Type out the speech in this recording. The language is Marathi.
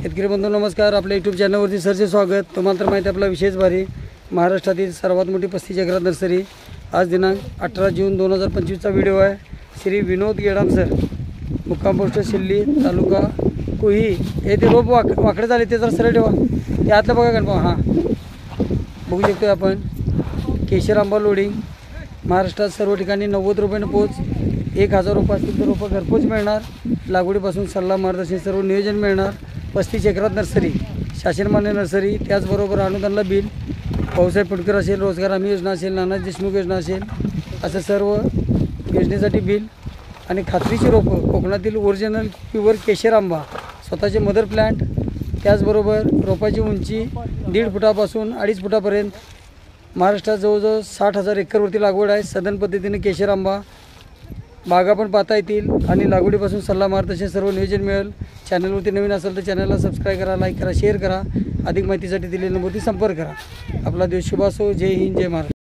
शेतकरी बंधू नमस्कार. आपल्या यूट्यूब चॅनलवरती सरचे स्वागत. तुम्हाला तर माहिती आपला विशेष भारी महाराष्ट्रातील सर्वात मोठी 35 एकरात नर्सरी. आज दिनांक 18 जून 2025चा व्हिडिओ आहे. श्री विनोद गेडाम सर, मुक्काम पोस्ट शिल्ली, तालुका कुही. हे ते रोप वाकडे झाले ते जरा सरळ ठेवा. ते आतलं बघा गणपा. हां, बघू शकतो आपण. केशर आंबा लोडिंग. महाराष्ट्रात सर्व ठिकाणी 90 रुपयानं पोच. 1000 रुपये असतील तर रोपं घरपोच मिळणार. लागवडीपासून सल्ला मार्गदर्शन सर्व नियोजन मिळणार. 35 एकरात नर्सरी, शासनमान्य नर्सरी. त्याचबरोबर अनुदानला बिल, भाऊसाहेब फुटकर असेल, रोजगार हमी योजना असेल, नाना देशमुख योजना असेल, असं सर्व योजनेसाठी बिल आणि खात्रीची रोपं. कोकणातील ओरिजिनल प्युअर केशर आंबा, स्वतःचे मदर प्लांट. त्याचबरोबर रोपाची उंची 1.5 फुटापासून 2.5 फुटापर्यंत. महाराष्ट्रात जवळजवळ 60,000 एकरवरती लागवड आहे. सदन पद्धतीने केशर आंबा बागा पण पाहता येतील आणि लागवडीपासून सल्ला मार्गदर्शन सर्व नियोजन मिळेल. चॅनलवरती नवीन असेल तर चॅनलला सबस्क्राईब करा, लाईक करा, शेअर करा. अधिक माहितीसाठी दिलेल्या नंबरवरती संपर्क करा. आपला दिवस शुभ असो. जय हिंद, जय महाराष्ट्र.